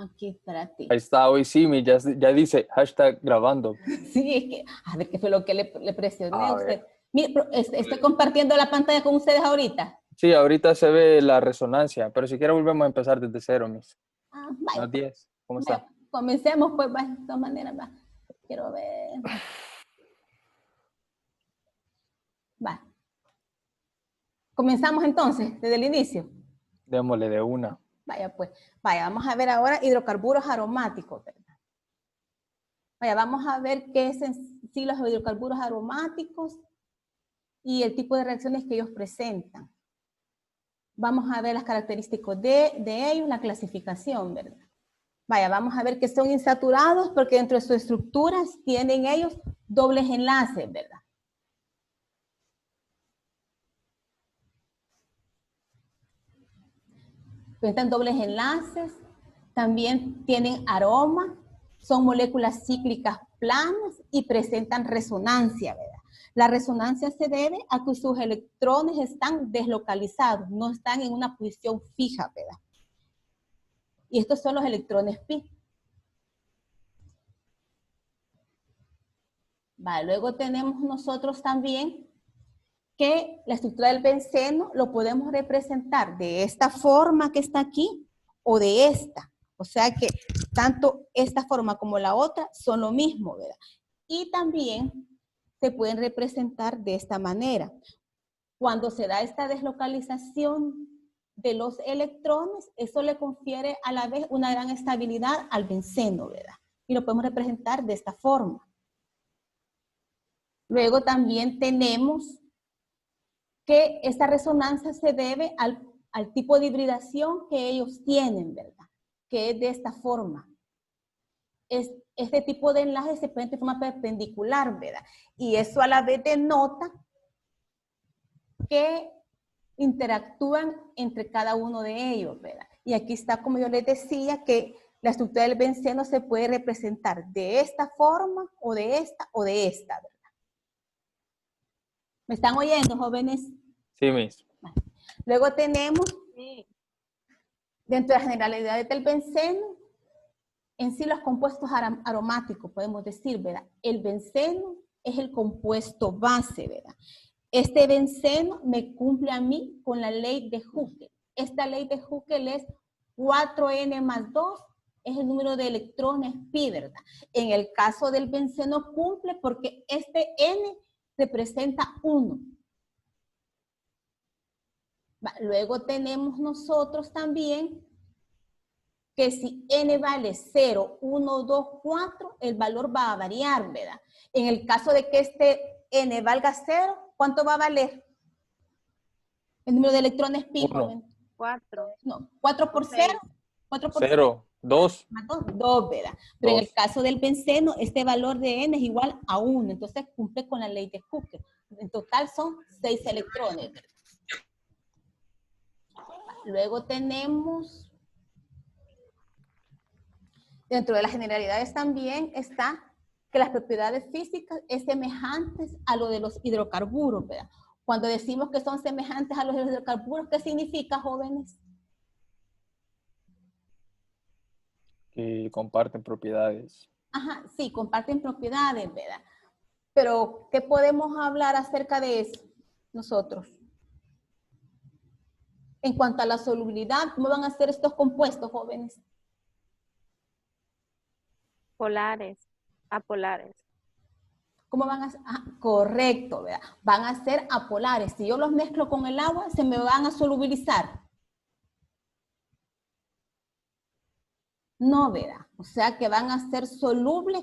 Aquí, espérate. Ahí está, hoy sí, ya dice hashtag grabando. Sí, es que, a ver qué fue lo que le presioné a A usted. ver. Mire, pero estoy compartiendo la pantalla con ustedes ahorita. Sí, ahorita se ve la resonancia, pero si quiere volvemos a empezar desde cero, mis. Vaya, Unos 10. ¿Cómo vaya, está? comencemos, pues, vaya, de todas maneras, va. Quiero ver. Va. Comenzamos entonces, desde el inicio. Démosle de una. Vaya, pues, vaya, vamos a ver ahora hidrocarburos aromáticos, ¿verdad? Vaya, vamos a ver qué es en sí los hidrocarburos aromáticos y el tipo de reacciones que ellos presentan. Vamos a ver las características de ellos, la clasificación, ¿verdad? Vaya, vamos a ver que son insaturados porque dentro de sus estructuras tienen ellos dobles enlaces, ¿verdad? Presentan dobles enlaces, también tienen aroma, son moléculas cíclicas planas y presentan resonancia, ¿verdad? La resonancia se debe a que sus electrones están deslocalizados, no están en una posición fija, ¿verdad? Y estos son los electrones pi. Vale, luego tenemos nosotros también que la estructura del benceno lo podemos representar de esta forma que está aquí o de esta. O sea que tanto esta forma como la otra son lo mismo, ¿verdad? Y también se pueden representar de esta manera. Cuando se da esta deslocalización de los electrones, eso le confiere a la vez una gran estabilidad al benceno, ¿verdad? Y lo podemos representar de esta forma. Luego también tenemos que esta resonancia se debe al tipo de hibridación que ellos tienen, ¿verdad? Que es de esta forma. Este tipo de enlace se presenta de forma perpendicular, ¿verdad? Y eso a la vez denota que interactúan entre cada uno de ellos, ¿verdad? Y aquí está, como yo les decía, que la estructura del benceno se puede representar de esta forma, o de esta, ¿verdad? ¿Me están oyendo, jóvenes? Sí, mis. Luego tenemos, dentro de las generalidades del benceno, en sí los compuestos aromáticos, podemos decir, ¿verdad? El benceno es el compuesto base, ¿verdad? Este benceno me cumple a mí con la ley de Huckel. Esta ley de Huckel es 4N más 2, es el número de electrones pi, ¿verdad? En el caso del benceno cumple porque este N representa 1. Luego tenemos nosotros también que si N vale 0, 1, 2, 4, el valor va a variar, ¿verdad? En el caso de que este N valga 0, ¿cuánto va a valer? El número de electrones pi, 1. joven. 4. No, 4 por 0. 4 por 0. 0. 2. 2, ¿verdad? Pero 2. en el caso del benceno, este valor de N es igual a 1. Entonces cumple con la ley de Huckel. En total son 6 electrones. Luego tenemos... Dentro de las generalidades también está que las propiedades físicas es semejantes a lo de los hidrocarburos, ¿verdad? Cuando decimos que son semejantes a los hidrocarburos, ¿qué significa, jóvenes? Que comparten propiedades. Ajá, sí, comparten propiedades, ¿verdad? Pero, ¿qué podemos hablar acerca de eso nosotros? En cuanto a la solubilidad, ¿cómo van a ser estos compuestos, jóvenes? Polares. Apolares. ¿Cómo van a ser? Correcto, ¿verdad? Van a ser apolares. Si yo los mezclo con el agua, se me van a solubilizar. No, ¿verdad? O sea que van a ser solubles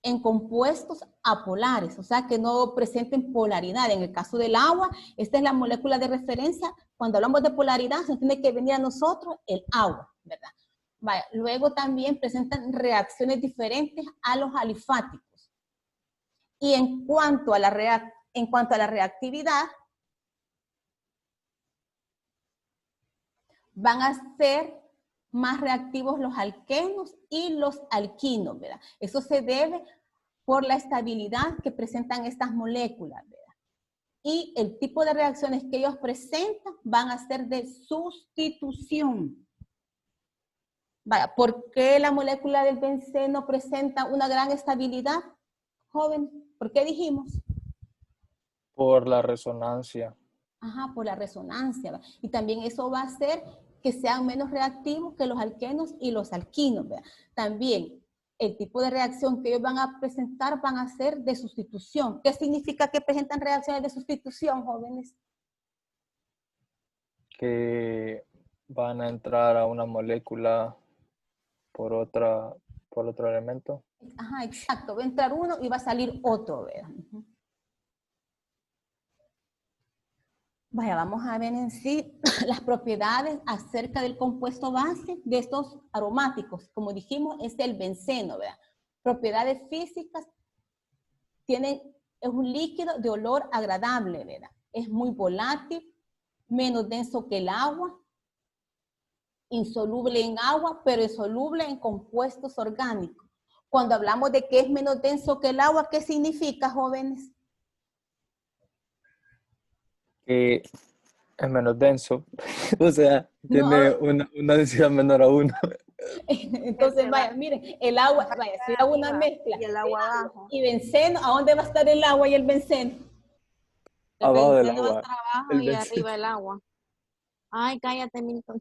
en compuestos apolares, o sea que no presenten polaridad. En el caso del agua, esta es la molécula de referencia. Cuando hablamos de polaridad, se tiene que venir a nosotros el agua, ¿verdad? Vaya, luego también presentan reacciones diferentes a los alifáticos. Y en cuanto a la reactividad, van a ser más reactivos los alquenos y los alquinos, ¿verdad? Eso se debe por la estabilidad que presentan estas moléculas, ¿verdad? Y el tipo de reacciones que ellos presentan van a ser de sustitución. Vaya, ¿por qué la molécula del benceno presenta una gran estabilidad, joven? ¿Por qué dijimos? Por la resonancia. Ajá, por la resonancia. ¿Verdad? Y también eso va a hacer que sean menos reactivos que los alquenos y los alquinos. ¿Verdad? También el tipo de reacción que ellos van a presentar van a ser de sustitución. ¿Qué significa que presentan reacciones de sustitución, jóvenes? Que van a entrar a una molécula por otro elemento. Ajá, exacto. Va a entrar uno y va a salir otro. ¿Verdad? Vaya, vamos a ver en sí las propiedades acerca del compuesto base de estos aromáticos. Como dijimos, es el benceno, ¿verdad? Propiedades físicas, es un líquido de olor agradable, ¿verdad? Es muy volátil, menos denso que el agua, insoluble en agua, pero es soluble en compuestos orgánicos. Cuando hablamos de que es menos denso que el agua, ¿qué significa, jóvenes? Que es menos denso. O sea, No, tiene una densidad menor a 1. entonces, vaya, miren, el agua, vaya, si hago una arriba mezcla y el agua abajo. y benceno, ¿a dónde va a estar el agua y el benceno? El Abajo del benceno va a agua. estar abajo El y benceno. arriba el agua. Ay, cállate, Milton.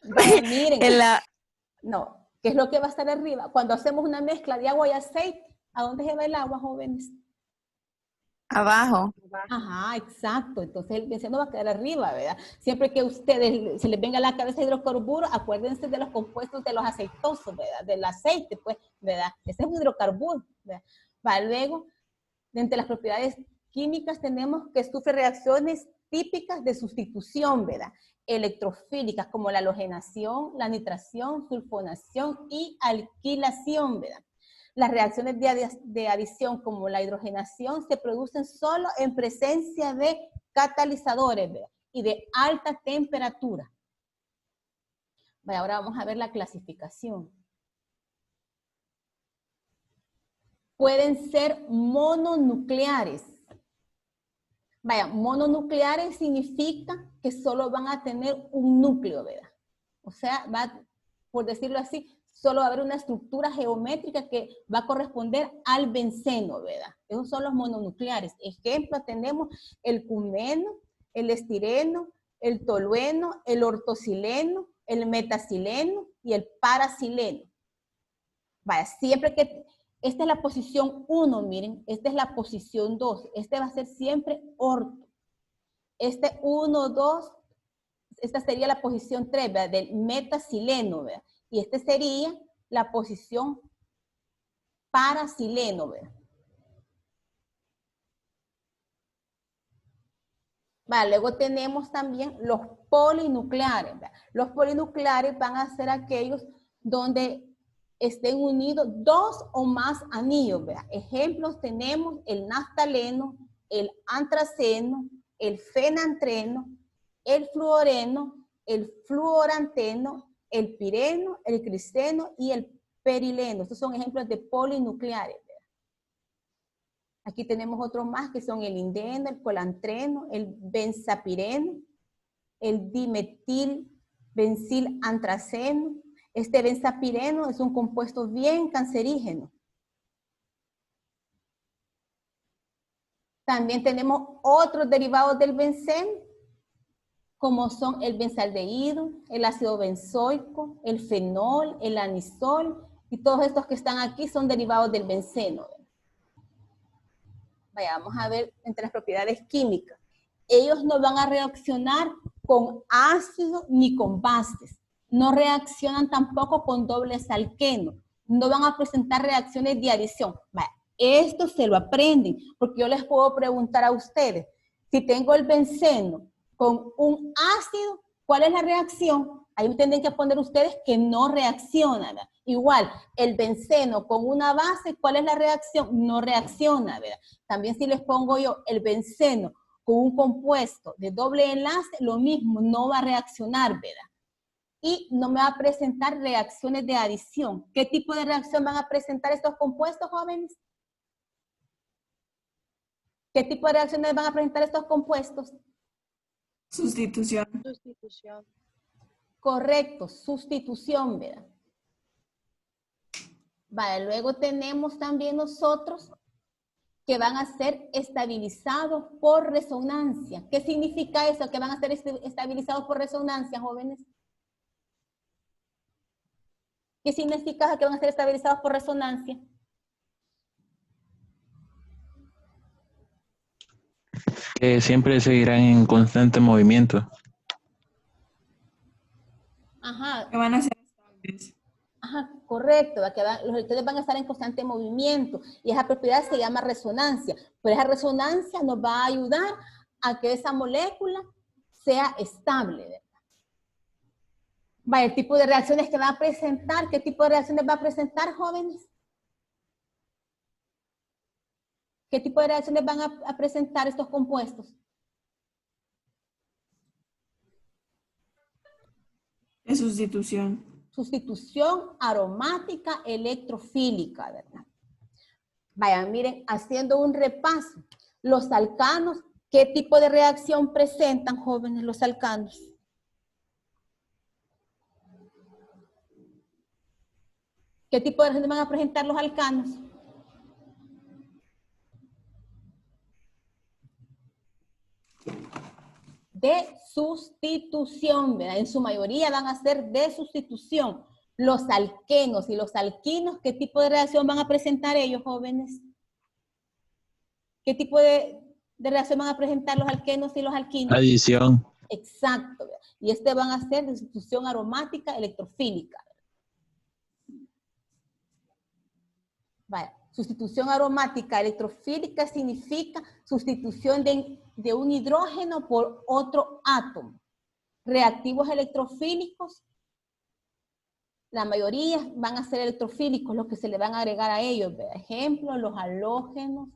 Vaya, miren, En la, no, ¿qué es lo que va a estar arriba? Cuando hacemos una mezcla de agua y aceite, ¿a dónde se va el agua, jóvenes? abajo. Ajá, exacto. Entonces el benceno va a quedar arriba, ¿verdad? Siempre que ustedes se les venga a la cabeza hidrocarburos, acuérdense de los compuestos de los aceitosos, ¿verdad? Del aceite, pues, ¿verdad? Ese es un hidrocarburo, ¿verdad? Va, luego, de entre las propiedades químicas tenemos que sufre reacciones típicas de sustitución, ¿verdad? Electrofílicas como la halogenación, la nitración, sulfonación y alquilación, ¿verdad? Las reacciones de adición como la hidrogenación se producen solo en presencia de catalizadores, ¿verdad? Y de alta temperatura. Vaya, ahora vamos a ver la clasificación. Pueden ser mononucleares. Vaya, mononucleares significa que solo van a tener un núcleo, ¿verdad? O sea, por decirlo así, solo va a haber una estructura geométrica que va a corresponder al benceno, ¿verdad? Esos son los mononucleares. Ejemplo, tenemos el cumeno, el estireno, el tolueno, el ortocileno, el metacileno y el paracileno. Vaya, siempre que... Esta es la posición 1, miren. Esta es la posición 2. Este va a ser siempre orto. Este 1, 2, esta sería la posición 3, ¿verdad? Del metacileno, ¿verdad? Y este sería la posición paracileno, ¿verdad? Vale, luego tenemos también los polinucleares, ¿verdad? Los polinucleares van a ser aquellos donde estén unidos dos o más anillos, ¿verdad? Ejemplos tenemos el naftaleno, el antraceno, el fenantreno, el fluoreno, el fluoranteno, el pireno, el criseno y el perileno. Estos son ejemplos de polinucleares, ¿verdad? Aquí tenemos otros más que son el indeno, el colantreno, el benzapireno, el dimetil benzilantraceno. Este benzapireno es un compuesto bien cancerígeno. También tenemos otros derivados del benceno, como son el benzaldehído, el ácido benzoico, el fenol, el anisol, y todos estos que están aquí son derivados del benceno. Vaya, vamos a ver entre las propiedades químicas. Ellos no van a reaccionar con ácido ni con bases. No reaccionan tampoco con dobles alquenos. No van a presentar reacciones de adición. Vaya, esto se lo aprenden, porque yo les puedo preguntar a ustedes, si tengo el benceno con un ácido, ¿cuál es la reacción? Ahí tienen que poner ustedes que no reaccionan, ¿verdad? Igual, el benceno con una base, ¿cuál es la reacción? No reacciona, ¿verdad? También si les pongo yo el benceno con un compuesto de doble enlace, lo mismo, no va a reaccionar, ¿verdad? Y no me va a presentar reacciones de adición. ¿Qué tipo de reacción van a presentar estos compuestos, jóvenes? ¿Qué tipo de reacciones van a presentar estos compuestos? Sustitución. Sustitución. Correcto, sustitución, ¿verdad? Vale, luego tenemos también nosotros que van a ser estabilizados por resonancia. ¿Qué significa eso? Que van a ser estabilizados por resonancia, jóvenes. ¿Qué significa que van a ser estabilizados por resonancia? Que siempre seguirán en constante movimiento. Ajá. Que van a ser estables. Ajá, correcto, los electrones van a estar en constante movimiento y esa propiedad se llama resonancia, pero esa resonancia nos va a ayudar a que esa molécula sea estable, ¿verdad? Vaya, el tipo de reacciones que va a presentar, ¿qué tipo de reacciones va a presentar, jóvenes? ¿Qué tipo de reacciones van a presentar estos compuestos? De sustitución. Sustitución aromática electrofílica, ¿verdad? Vayan, miren, haciendo un repaso. Los alcanos, ¿qué tipo de reacción presentan, jóvenes, los alcanos? ¿Qué tipo de reacción van a presentar los alcanos? De sustitución, ¿verdad? En su mayoría van a ser de sustitución. Los alquenos y los alquinos, ¿qué tipo de reacción van a presentar ellos, jóvenes? ¿Qué tipo de reacción van a presentar los alquenos y los alquinos? Adición. Exacto, ¿verdad? Y van a ser de sustitución aromática electrofílica. Vale. Sustitución aromática electrofílica significa sustitución de un hidrógeno por otro átomo. Reactivos electrofílicos, la mayoría van a ser electrofílicos, los que se le van a agregar a ellos. Por ejemplo, los halógenos,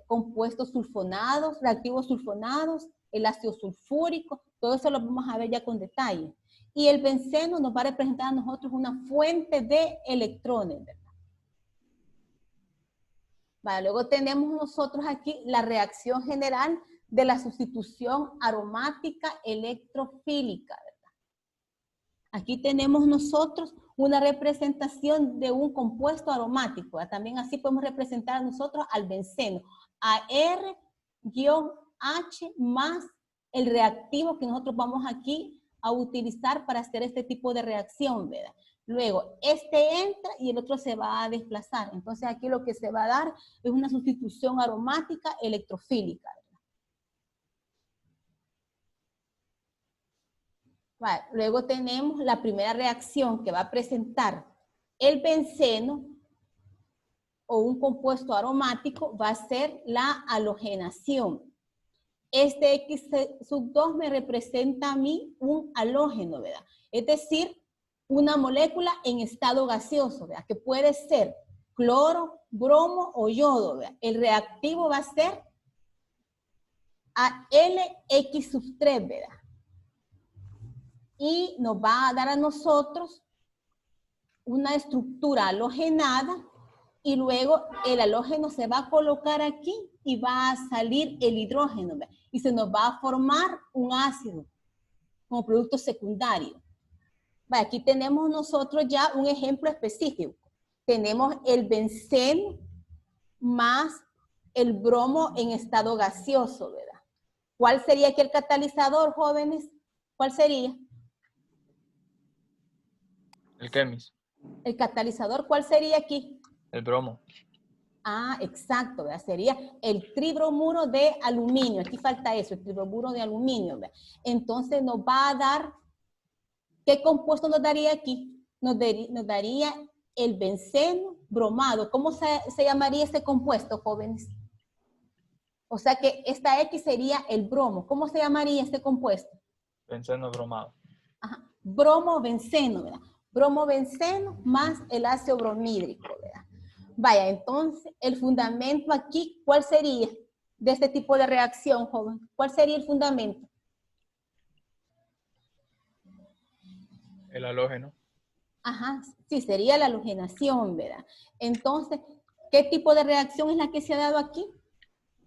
compuestos sulfonados, reactivos sulfonados, el ácido sulfúrico, todo eso lo vamos a ver ya con detalle. Y el benceno nos va a representar a nosotros una fuente de electrones, ¿verdad? Vale, luego tenemos nosotros aquí la reacción general de la sustitución aromática electrofílica, ¿verdad? Aquí tenemos nosotros una representación de un compuesto aromático, ¿verdad? También así podemos representar a nosotros al benceno, AR-H más el reactivo que nosotros vamos aquí a utilizar para hacer este tipo de reacción, ¿verdad? Luego, este entra y el otro se va a desplazar. Entonces, aquí lo que se va a dar es una sustitución aromática electrofílica. Vale. Luego tenemos la primera reacción que va a presentar el benceno o un compuesto aromático, va a ser la halogenación. Este X2 me representa a mí un halógeno, ¿verdad? Es decir, una molécula en estado gaseoso, ¿verdad? Que puede ser cloro, bromo o yodo, ¿verdad? El reactivo va a ser ALX3, ¿verdad? Y nos va a dar a nosotros una estructura halogenada y luego el halógeno se va a colocar aquí y va a salir el hidrógeno, ¿verdad? Y se nos va a formar un ácido como producto secundario. Aquí tenemos nosotros ya un ejemplo específico. Tenemos el benceno más el bromo en estado gaseoso, ¿verdad? ¿Cuál sería aquí el catalizador, jóvenes? ¿Cuál sería? El Chemis. El catalizador, ¿cuál sería aquí? El bromo. Ah, exacto, ¿verdad? Sería el tribromuro de aluminio. Aquí falta eso, el tribromuro de aluminio, ¿verdad? Entonces nos va a dar, ¿qué compuesto nos daría aquí? Nos daría el benceno bromado. ¿Cómo se llamaría este compuesto, jóvenes? O sea que esta X sería el bromo. ¿Cómo se llamaría este compuesto? Benceno bromado. Ajá. Bromo-benceno, ¿verdad? Bromo-benceno más el ácido bromídrico, ¿verdad? Vaya, entonces, el fundamento aquí, ¿cuál sería de este tipo de reacción, joven? ¿Cuál sería el fundamento? El halógeno. Ajá, sí, sería la halogenación, ¿verdad? Entonces, ¿qué tipo de reacción es la que se ha dado aquí?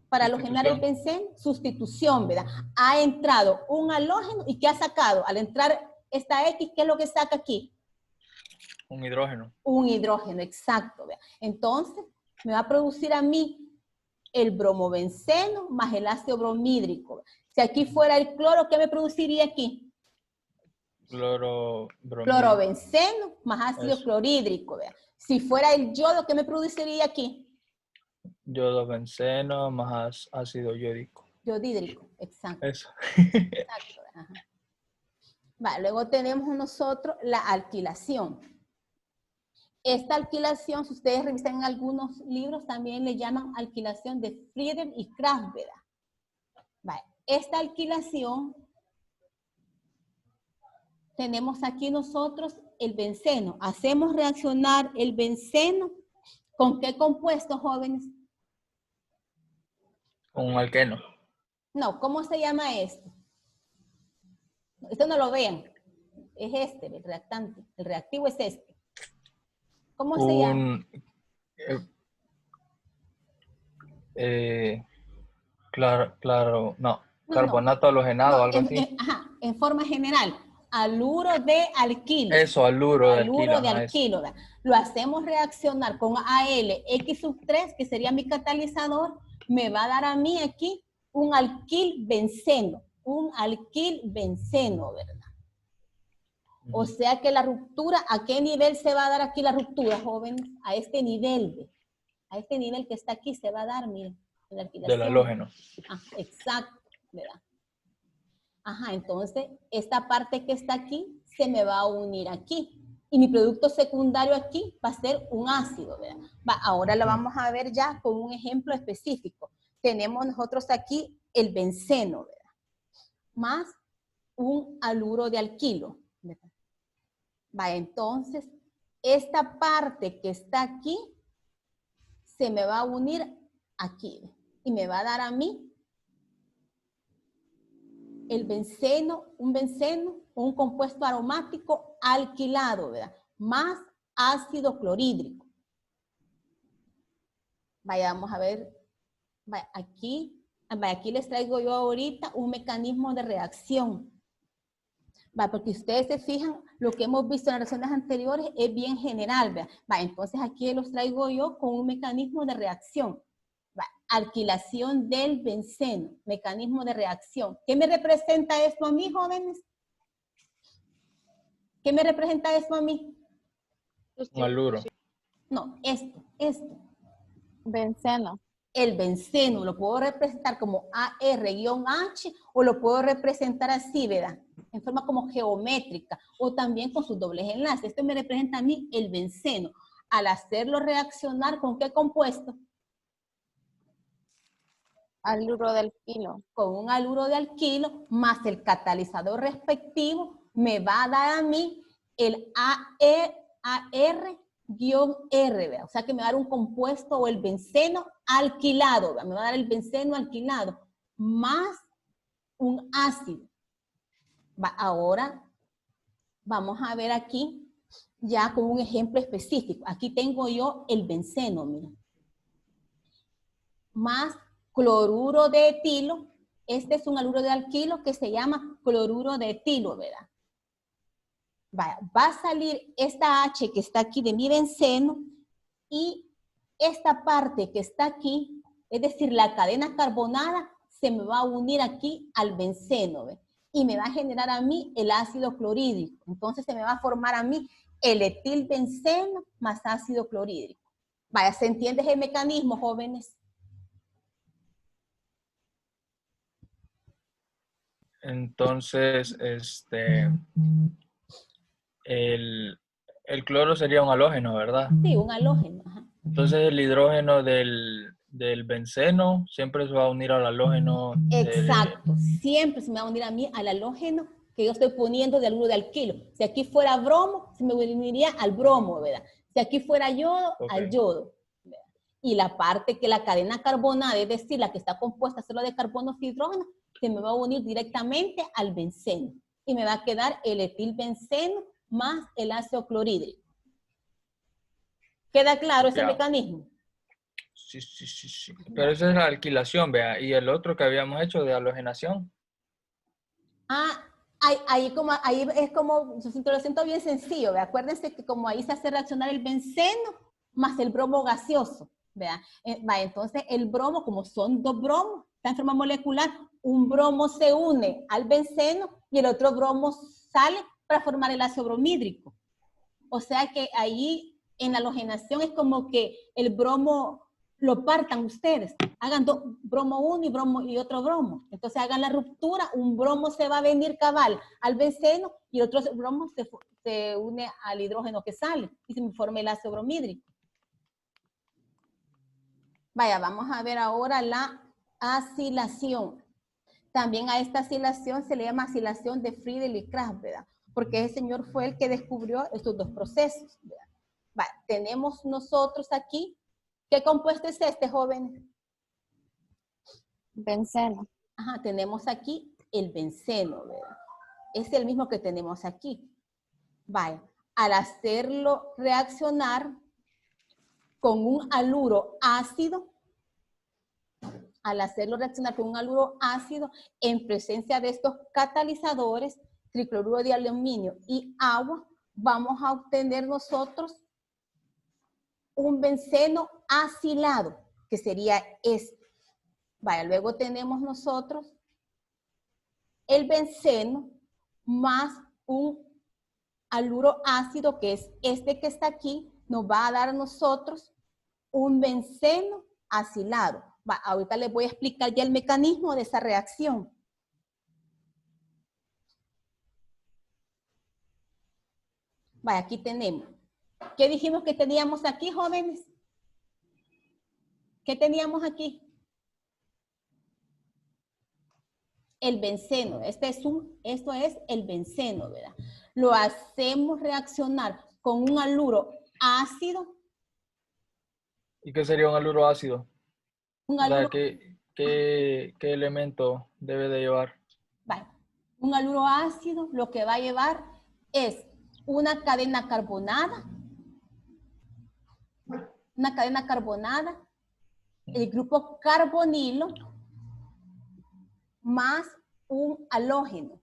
Para halogenar el benceno, sustitución, ¿verdad? Ha entrado un halógeno y ¿qué ha sacado? Al entrar esta X, ¿qué es lo que saca aquí? Un hidrógeno. Un hidrógeno, exacto, ¿verdad? Entonces, me va a producir a mí el bromobenceno más el ácido bromhídrico. Si aquí fuera el cloro, ¿qué me produciría aquí? Clorobenceno más ácido Eso. clorhídrico, ¿verdad? Si fuera el yodo, ¿qué me produciría aquí? Yodobenceno más ácido yódico. Yodhídrico, exacto. Eso. Exacto. Ajá. Vale, luego tenemos nosotros la alquilación. Esta alquilación, si ustedes revisan en algunos libros, también le llaman alquilación de Friedel y Krafft, ¿verdad? Vale. Esta alquilación, tenemos aquí nosotros el benceno. Hacemos reaccionar el benceno. ¿Con qué compuesto, jóvenes? Un alqueno. No, ¿cómo se llama esto? Esto no lo vean. Es este, el reactante. El reactivo es este. ¿Cómo se llama? Claro, no. No, Carbonato halogenado, no, algo así. ajá, en forma general. Aluro de alquilo. Eso, aluro de alquilo. Aluro de Ajá, eso. alquilo. Lo hacemos reaccionar con AlX3, que sería mi catalizador. Me va a dar a mí aquí un alquil benceno. Un alquil benceno, ¿verdad? O sea que la ruptura, ¿a qué nivel se va a dar aquí la ruptura, jóvenes? A este nivel, a este nivel que está aquí se va a dar, miren, en la alquilación. Del halógeno. Ah, exacto, ¿verdad? Ajá, entonces esta parte que está aquí se me va a unir aquí. Y mi producto secundario aquí va a ser un ácido, ¿verdad? Ahora lo vamos a ver ya con un ejemplo específico. Tenemos nosotros aquí el benceno, ¿verdad? Más un haluro de alquilo, ¿verdad? Entonces, esta parte que está aquí se me va a unir aquí y me va a dar a mí el benceno, un compuesto aromático alquilado, ¿verdad? Más ácido clorhídrico. Vamos a ver, aquí les traigo yo ahorita un mecanismo de reacción. Porque ustedes se fijan, lo que hemos visto en las reacciones anteriores es bien general, ¿verdad? Entonces aquí los traigo yo con un mecanismo de reacción. Alquilación del benceno, mecanismo de reacción. ¿Qué me representa esto a mí, jóvenes? ¿Qué me representa esto a mí? Un haluro. No, esto. Benceno. El benceno lo puedo representar como AR-H o lo puedo representar así, ¿verdad? En forma como geométrica o también con sus dobles enlaces. Esto me representa a mí el benceno. Al hacerlo reaccionar, ¿con qué compuesto? Haluro de alquilo. Con un haluro de alquilo más el catalizador respectivo me va a dar a mí el AR-R, ¿verdad? O sea que me va a dar un compuesto o el benceno alquilado, ¿verdad? Me va a dar el benceno alquilado más un ácido. Ahora vamos a ver aquí ya con un ejemplo específico. Aquí tengo yo el benceno, mira. Más cloruro de etilo. Este es un haluro de alquilo que se llama cloruro de etilo, ¿verdad? Va a salir esta H que está aquí de mi benceno y esta parte que está aquí, es decir, la cadena carbonada, se me va a unir aquí al benceno, ¿ves? Y me va a generar a mí el ácido clorhídrico. Entonces se me va a formar a mí el etilbenceno más ácido clorhídrico. ¿Se entiende ese mecanismo, jóvenes? Entonces, el cloro sería un halógeno, ¿verdad? Sí, un halógeno. Ajá. Entonces el hidrógeno del benceno siempre se va a unir al halógeno. Exacto, siempre se me va a unir a mí al halógeno que yo estoy poniendo de haluro de alquilo. Si aquí fuera bromo, se me uniría al bromo, ¿verdad? Si aquí fuera yodo, al yodo. ¿Verdad? Y la parte que la cadena carbonada, es decir, la que está compuesta solo de carbonos y hidrógenos, se me va a unir directamente al benceno. Y me va a quedar el etilbenceno más el ácido clorhídrico. ¿Queda claro ese mecanismo? Sí, sí, sí, sí. Pero esa es la alquilación, vea. Y el otro que habíamos hecho de halogenación. Ah, ahí es como, yo lo siento bien sencillo, ¿ve? Acuérdense que como ahí se hace reaccionar el benceno más el bromo gaseoso, ¿vea? Entonces el bromo, como son dos bromos, está en forma molecular, un bromo se une al benceno y el otro bromo sale para formar el ácido bromídrico. O sea que ahí en la halogenación es como que el bromo lo partan ustedes, hagan bromo uno y otro bromo. Entonces hagan la ruptura, un bromo se va a venir cabal al benceno y otro bromo se une al hidrógeno que sale y se forma el ácido bromídrico. Vaya, vamos a ver ahora la acilación. También a esta acilación se le llama acilación de Friedel y Krafft, ¿verdad? Porque ese señor fue el que descubrió estos dos procesos, ¿verdad? Vale, tenemos nosotros aquí, ¿qué compuesto es este, joven? Benceno. Ajá, tenemos aquí el benceno, ¿verdad? Es el mismo que tenemos aquí. Vale, al hacerlo reaccionar con un haluro ácido, en presencia de estos catalizadores, tricloruro de aluminio y agua, vamos a obtener nosotros un benceno acilado, que sería este. Vaya, luego tenemos nosotros el benceno más un haluro ácido, que es este que está aquí, nos va a dar a nosotros un benceno acilado. Ahorita les voy a explicar ya el mecanismo de esa reacción. Vaya, aquí tenemos. ¿Qué dijimos que teníamos aquí, jóvenes? ¿Qué teníamos aquí? El benceno. Esto es el benceno, ¿verdad? Lo hacemos reaccionar con un haluro ácido. ¿Y qué sería un haluro ácido? Un O sea, haluro, ¿qué elemento debe de llevar? vale, un haluro ácido lo que va a llevar es una cadena carbonada, el grupo carbonilo más un halógeno,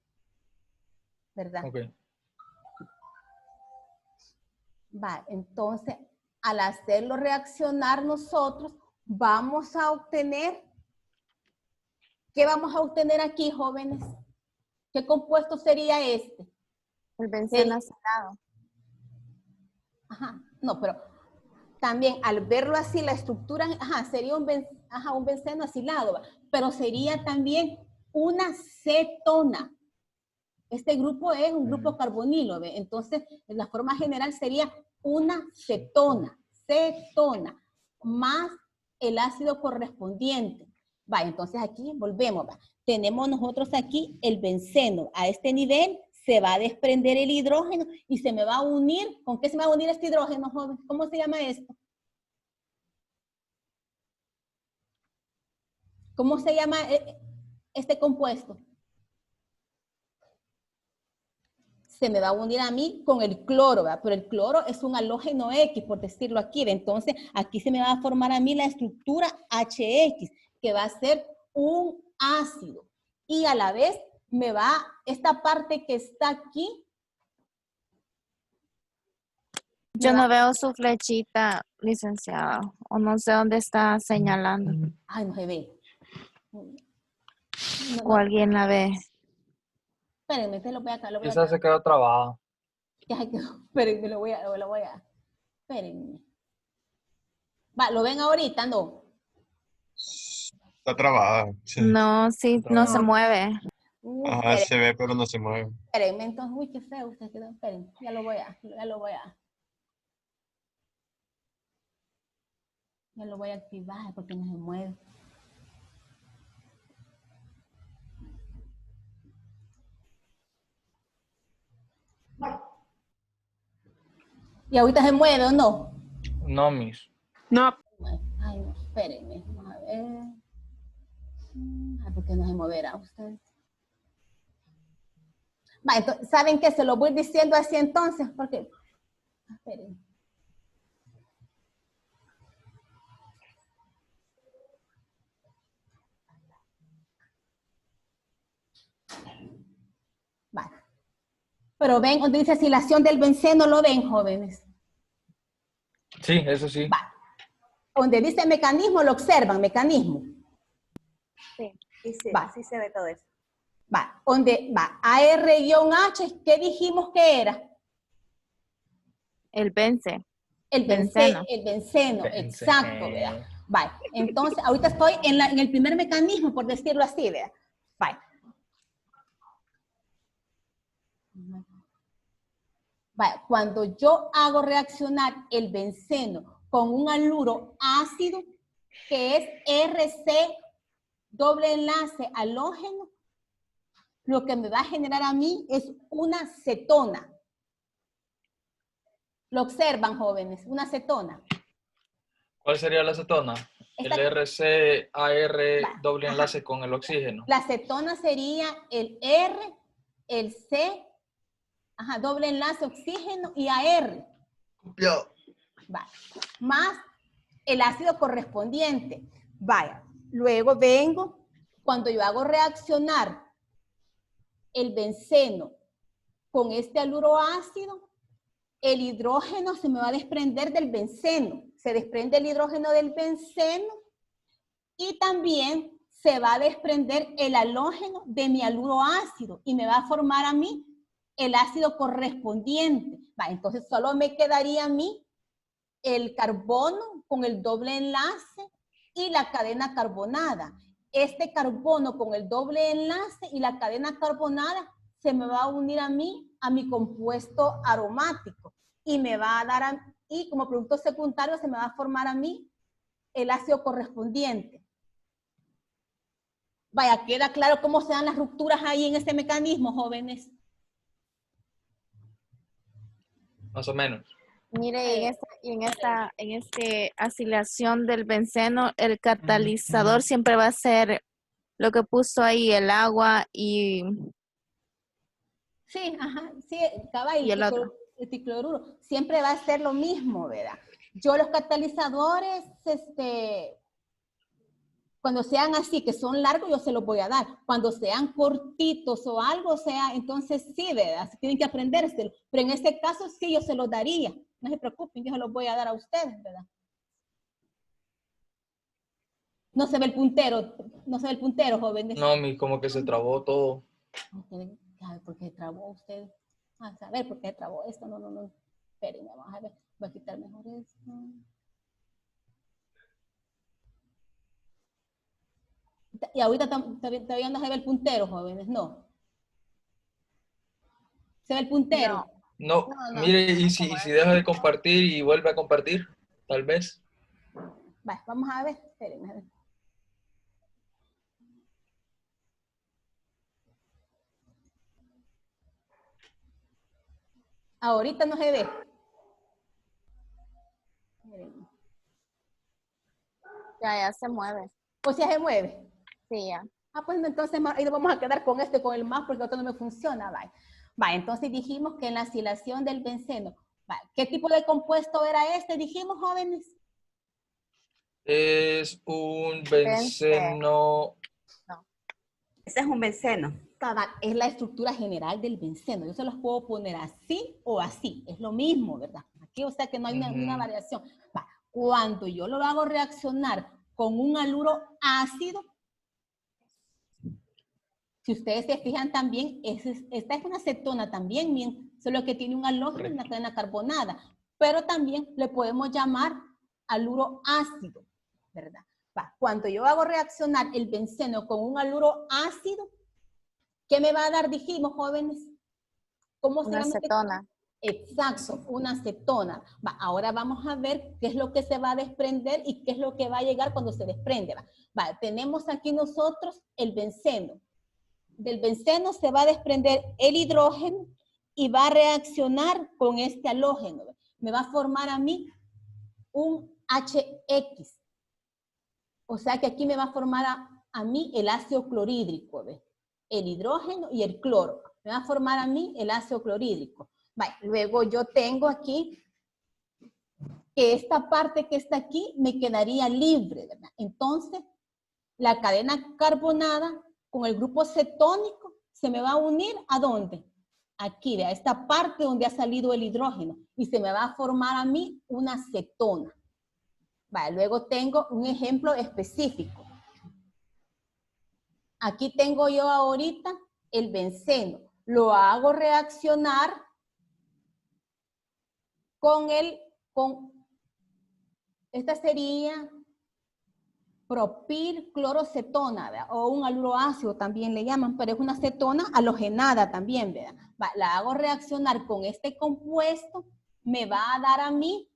¿verdad? Ok. Va, entonces, al hacerlo reaccionar nosotros, vamos a obtener, ¿qué vamos a obtener aquí, jóvenes? ¿Qué compuesto sería este? El benceno acilado. Ajá, no, pero también al verlo así, la estructura, ajá, sería un benceno acilado, pero sería también una cetona. Este grupo es un grupo carbonilo, ¿ve? Entonces, en la forma general sería una cetona, más el ácido correspondiente. Va, entonces aquí volvemos, va. Tenemos nosotros aquí el benceno. A este nivel se va a desprender el hidrógeno y se me va a unir. ¿Con qué se me va a unir este hidrógeno, joven? ¿Cómo se llama esto? ¿Cómo se llama este compuesto? Se me va a unir a mí con el cloro, ¿verdad? Pero el cloro es un halógeno X, por decirlo aquí. Entonces, aquí se me va a formar a mí la estructura HX, que va a ser un ácido. Y a la vez me va, esta parte que está aquí. Yo no veo su flechita, licenciada, o no sé dónde está señalando. Ay, no se ve. O alguien la ve. Espérenme, te lo voy a acá, Quizás se quedó trabada. Ya quedó. Espérenme, lo voy a. Espérenme. Va, ¿lo ven ahorita? No. Está trabada. Sí. No, sí, no se mueve. Ajá, se ve, pero no se mueve. Espérenme, entonces, uy, qué feo, usted quedó. Espérenme, ya lo voy a activar porque no se mueve. ¿Y ahorita se mueve o no? No, mis. No. Ay, no, espérenme. Vamos a ver. Ay, ¿por qué no se moverá usted? Va, entonces, ¿saben qué? Se lo voy diciendo así entonces, porque... Espérenme. Pero ven, donde dice asilación del benceno, ¿lo ven, jóvenes? Sí, eso sí. Va. Donde dice mecanismo, lo observan, mecanismo. Sí. Va. Sí se ve todo eso. Va. Donde va AR-H, ¿qué dijimos que era? El bence. El Benceno. benceno, exacto, ¿verdad? Vale, entonces ahorita estoy en el primer mecanismo, por decirlo así, ¿verdad? Vale. Vale, cuando yo hago reaccionar el benceno con un haluro ácido, que es RC doble enlace halógeno, lo que me va a generar a mí es una cetona. ¿Lo observan, jóvenes? Una cetona. ¿Cuál sería la acetona? Esta- El RCAR Va, doble ajá. enlace con el oxígeno. La cetona sería el R, el C, ajá, doble enlace oxígeno y AR. Vale. Más el ácido correspondiente. Vaya, luego vengo, cuando yo hago reaccionar el benceno con este haluro ácido, el hidrógeno se me va a desprender del benceno. Se desprende el hidrógeno del benceno y también se va a desprender el halógeno de mi haluro ácido y me va a formar a mí el ácido correspondiente. Va, entonces solo me quedaría a mí el carbono con el doble enlace y la cadena carbonada. Este carbono con el doble enlace y la cadena carbonada se me va a unir a mí, a mi compuesto aromático y me va a dar, y como producto secundario se me va a formar a mí el ácido correspondiente. Vaya, ¿queda claro cómo se dan las rupturas ahí en este mecanismo, jóvenes? Más o menos. Mire, en esta acilación del benceno, el catalizador siempre va a ser lo que puso ahí, el agua y Sí, ajá, sí, cabal, y el otro. el tricloruro. Siempre va a ser lo mismo, ¿verdad? Yo los catalizadores, cuando sean así, que son largos, yo se los voy a dar. Cuando sean cortitos o algo, o sea, entonces sí, ¿verdad? Tienen que aprendérselo. Pero en este caso sí, yo se los daría. No se preocupen, yo se los voy a dar a ustedes, ¿verdad? No se ve el puntero, no se ve el puntero, jóvenes. No, como que se trabó todo. A ver, ¿por qué trabó usted? A ver, ¿por qué trabó esto? No. Espérenme, vamos a ver. Voy a quitar mejor esto. Y ahorita todavía no se ve el puntero, jóvenes, no. ¿Se ve el puntero? No, No. mire, y si deja de compartir y vuelve a compartir, tal vez. Vale, vamos a ver. Espérenme, a ver. Ahorita no se ve. Espérenme. Ya se mueve. ¿O si se mueve? Sí, ya. Ah, pues entonces ahí nos vamos a quedar con este, con el más, porque otro no me funciona. Va, entonces dijimos que en la acilación del benceno, ¿qué tipo de compuesto era este? Dijimos, jóvenes. Es un benceno. Ese es un benceno. Es la estructura general del benceno. Yo se los puedo poner así o así. Es lo mismo, ¿verdad? Aquí, o sea que no hay una variación. Va, cuando yo lo hago reaccionar con un haluro ácido, si ustedes se fijan también, esta es una cetona también, bien, solo que tiene un halógeno y una cadena carbonada. Pero también le podemos llamar haluro ácido, ¿verdad? Va, cuando yo hago reaccionar el benceno con un haluro ácido, ¿qué me va a dar, dijimos, jóvenes? ¿Cómo se llama? Una cetona. Exacto, una cetona. Va, ahora vamos a ver qué es lo que se va a desprender y qué es lo que va a llegar cuando se desprende. Va, tenemos aquí nosotros el benceno. Del benceno se va a desprender el hidrógeno y va a reaccionar con este halógeno. Me va a formar a mí un HX. O sea que aquí me va a formar a mí el ácido clorhídrico, ¿ves? El hidrógeno y el cloro. Me va a formar a mí el ácido clorhídrico. Vale, luego yo tengo aquí que esta parte que está aquí me quedaría libre, ¿verdad? Entonces, la cadena carbonada con el grupo cetónico se me va a unir ¿a dónde? aquí, vea, esta parte donde ha salido el hidrógeno, y se me va a formar a mí una cetona. Vale, luego tengo un ejemplo específico. Aquí tengo yo ahorita el benceno. Lo hago reaccionar con esta sería propilclorocetona, ¿verdad? O un aluroácido también le llaman, pero es una cetona halogenada también, ¿verdad? La hago reaccionar con este compuesto, me va a dar a mí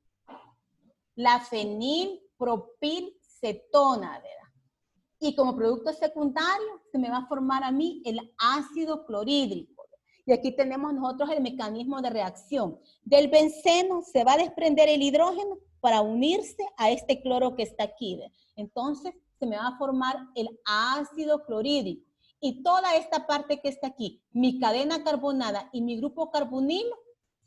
la fenilpropilcetona, ¿verdad? Y como producto secundario se me va a formar a mí el ácido clorhídrico. Y aquí tenemos nosotros el mecanismo de reacción. Del benceno se va a desprender el hidrógeno para unirse a este cloro que está aquí, ¿verdad? Entonces se me va a formar el ácido clorhídrico. Y toda esta parte que está aquí, mi cadena carbonada y mi grupo carbonilo,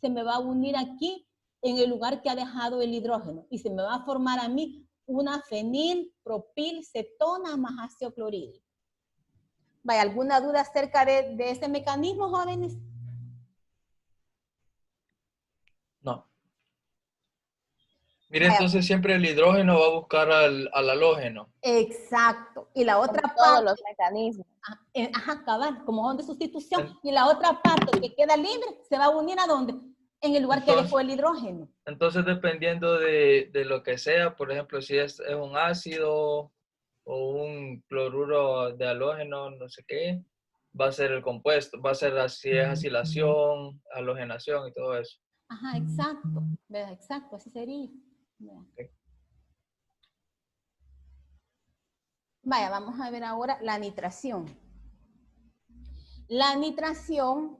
se me va a unir aquí en el lugar que ha dejado el hidrógeno. Y se me va a formar a mí una fenilpropilcetona más ácido clorhídrico. ¿Vaya alguna duda acerca de ese mecanismo, jóvenes? No. Mire, entonces siempre el hidrógeno va a buscar al halógeno. Exacto. Y la otra Todos parte, los mecanismos. ajá, cabal, como son de sustitución. Y la otra parte que queda libre, ¿se va a unir a dónde? En el lugar que dejó el hidrógeno. Entonces, dependiendo de lo que sea, por ejemplo, si es un ácido o un cloruro de halógeno, no sé qué, va a ser el compuesto, va a ser si es acilación, halogenación y todo eso. Ajá, exacto. ¿Verdad? Exacto, así sería. Okay. Vaya, vamos a ver ahora la nitración. La nitración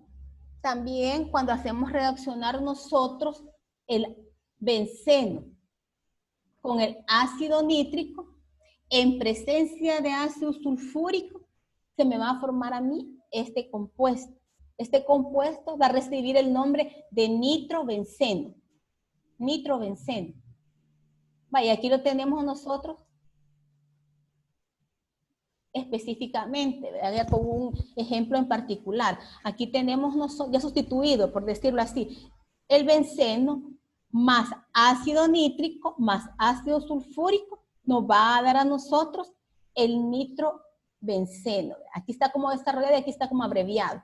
también cuando hacemos reaccionar nosotros el benceno con el ácido nítrico en presencia de ácido sulfúrico, se me va a formar a mí este compuesto. Este compuesto va a recibir el nombre de nitrobenceno. Nitrobenceno. Vaya, aquí lo tenemos nosotros específicamente, ¿verdad? Ya con un ejemplo en particular. Aquí tenemos ya sustituido, por decirlo así, el benceno más ácido nítrico más ácido sulfúrico nos va a dar a nosotros el nitrobenceno. Aquí está como desarrollado y aquí está como abreviado.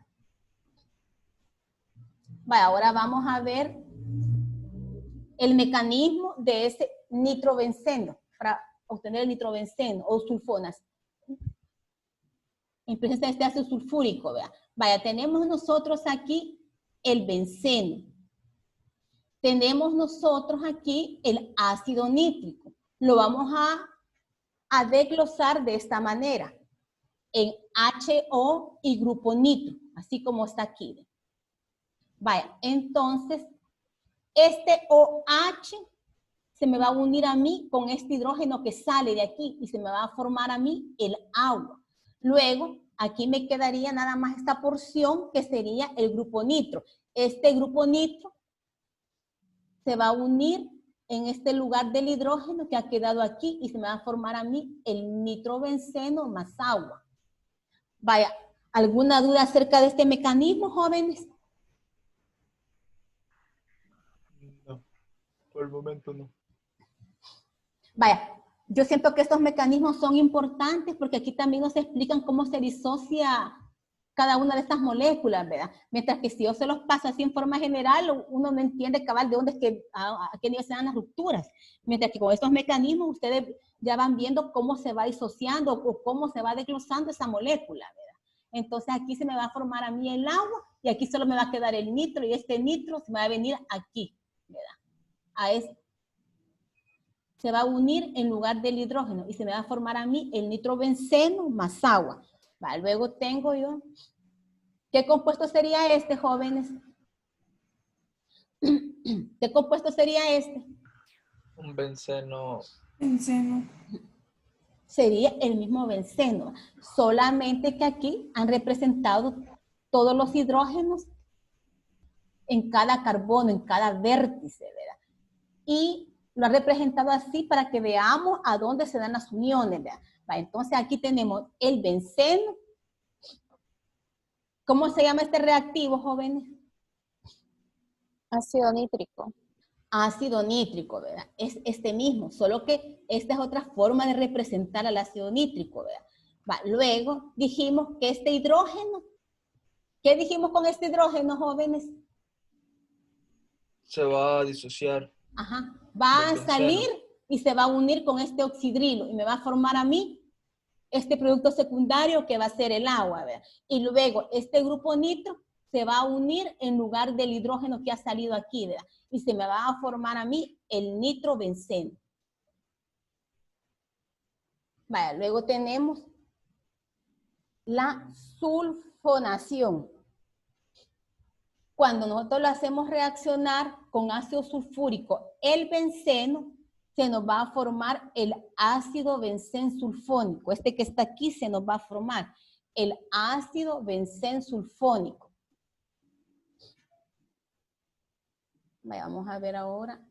Vale, ahora vamos a ver el mecanismo de ese nitrobenceno para obtener el nitrobenceno o sulfonas en presencia de este ácido sulfúrico, ¿verdad? Vaya, tenemos nosotros aquí el benceno. Tenemos nosotros aquí el ácido nítrico. Lo vamos a desglosar de esta manera, en HO y grupo nitro, así como está aquí. Vaya, entonces, este OH se me va a unir a mí con este hidrógeno que sale de aquí y se me va a formar a mí el agua. Luego, aquí me quedaría nada más esta porción que sería el grupo nitro. Este grupo nitro se va a unir en este lugar del hidrógeno que ha quedado aquí y se me va a formar a mí el nitrobenceno más agua. Vaya, ¿alguna duda acerca de este mecanismo, jóvenes? No, por el momento no. Vaya, yo siento que estos mecanismos son importantes porque aquí también nos explican cómo se disocia cada una de estas moléculas, ¿verdad? Mientras que si yo se los paso así en forma general, uno no entiende cabal de dónde es que, a qué nivel se dan las rupturas. Mientras que con estos mecanismos ustedes ya van viendo cómo se va disociando o cómo se va desglosando esa molécula, ¿verdad? Entonces aquí se me va a formar a mí el agua y aquí solo me va a quedar el nitro y este nitro se me va a venir aquí, ¿verdad? Se va a unir en lugar del hidrógeno y se me va a formar a mí el nitrobenceno más agua. Vale, luego tengo yo, ¿qué compuesto sería este, jóvenes? ¿Qué compuesto sería este? Un benceno. Benceno. Sería el mismo benceno, solamente que aquí han representado todos los hidrógenos en cada carbono, en cada vértice, ¿verdad? Y lo ha representado así para que veamos a dónde se dan las uniones, ¿verdad? Entonces aquí tenemos el benceno. ¿Cómo se llama este reactivo, jóvenes? Ácido nítrico. Ácido nítrico, ¿verdad? Es este mismo, solo que esta es otra forma de representar al ácido nítrico, ¿verdad? Va, luego dijimos que este hidrógeno, ¿qué dijimos con este hidrógeno, jóvenes? Se va a disociar. Ajá, va del a benceno. salir y se va a unir con este oxidrilo y me va a formar a mí este producto secundario que va a ser el agua, ¿verdad? Y luego este grupo nitro se va a unir en lugar del hidrógeno que ha salido aquí, ¿verdad? Y se me va a formar a mí el nitrobenceno. Vaya, luego tenemos la sulfonación. Cuando nosotros lo hacemos reaccionar con ácido sulfúrico, el benceno, se nos va a formar el ácido bencensulfónico. Este que está aquí se nos va a formar el ácido bencensulfónico. Vamos a ver ahora.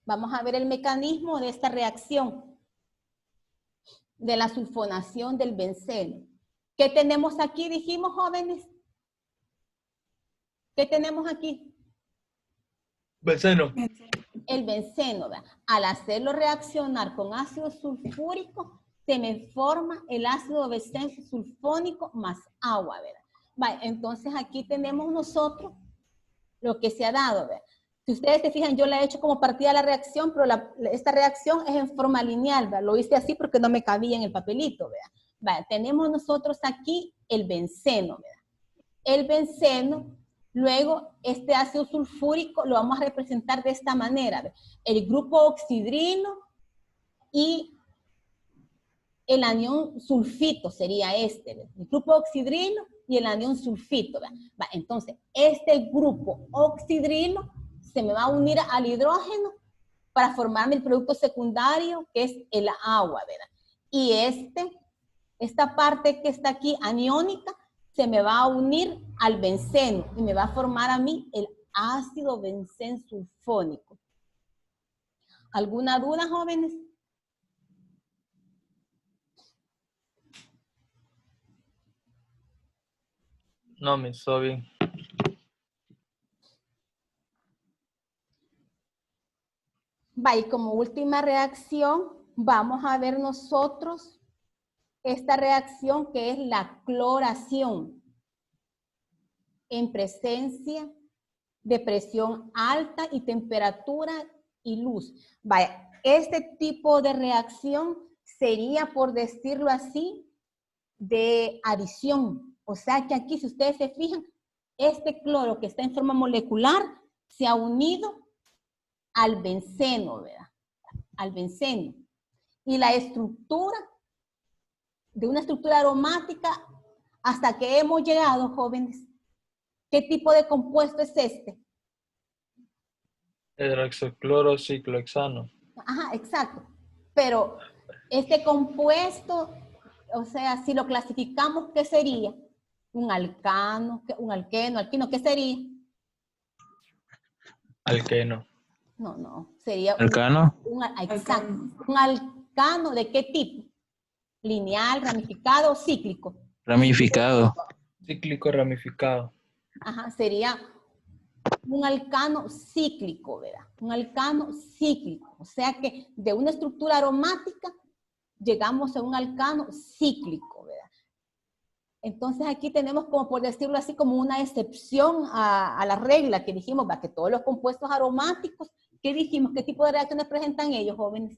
Vamos a ver el mecanismo de esta reacción de la sulfonación del benceno. ¿Qué tenemos aquí, dijimos, jóvenes? ¿Qué tenemos aquí? Benceno. El benceno, ¿verdad? Al hacerlo reaccionar con ácido sulfúrico, se me forma el ácido bencensulfónico más agua, ¿verdad? Vale, entonces aquí tenemos nosotros lo que se ha dado, ¿verdad? Si ustedes se fijan, yo la he hecho como partida de la reacción, pero esta reacción es en forma lineal, ¿verdad? Lo hice así porque no me cabía en el papelito, ¿verdad? Vale, tenemos nosotros aquí el benceno, ¿verdad? El benceno. Luego, este ácido sulfúrico lo vamos a representar de esta manera. El grupo oxidrino y el anión sulfito sería este. El grupo oxidrino y el anión sulfito. Entonces, este grupo oxidrino se me va a unir al hidrógeno para formarme el producto secundario, que es el agua, ¿verdad? Y esta parte que está aquí, aniónica, se me va a unir al benceno y me va a formar a mí el ácido bencensulfónico. ¿Alguna duda, jóvenes? No, me está bien. Va, y como última reacción, vamos a ver nosotros esta reacción que es la cloración en presencia de presión alta y temperatura y luz. Vaya, este tipo de reacción sería, por decirlo así, de adición. O sea que aquí, si ustedes se fijan, este cloro que está en forma molecular se ha unido al benceno, ¿verdad? Al benceno. Y la estructura, de una estructura aromática, hasta que hemos llegado, jóvenes, ¿qué tipo de compuesto es este? Hidroxicloro ciclohexano. Ajá, exacto. Pero este compuesto, o sea, si lo clasificamos, ¿qué sería? Un alcano, un alqueno, alquino, ¿qué sería? Alqueno. No, sería ¿Alcano? exacto. ¿Un alcano de qué tipo? ¿Lineal, ramificado o cíclico? Ramificado. Cíclico ramificado. Ajá, sería un alcano cíclico, ¿verdad? Un alcano cíclico. O sea que de una estructura aromática llegamos a un alcano cíclico, ¿verdad? Entonces aquí tenemos, como por decirlo así, como una excepción a la regla que dijimos, ¿va? Que todos los compuestos aromáticos, ¿qué dijimos? ¿Qué tipo de reacciones presentan ellos, jóvenes?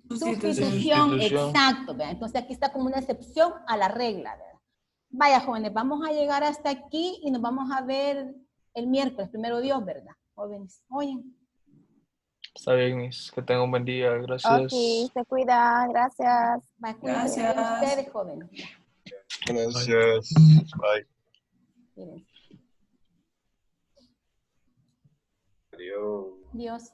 Sustitución, exacto, ¿verdad? Entonces aquí está como una excepción a la regla, ¿verdad? Vaya, jóvenes, vamos a llegar hasta aquí y nos vamos a ver el miércoles, primero Dios, ¿verdad? Jóvenes, oyen. Está bien, Miss. Que tenga un buen día. Gracias. Ok, se cuida, gracias. Vaya, cuídense de ustedes, jóvenes. Gracias. Bye. Miren. Adiós. Dios.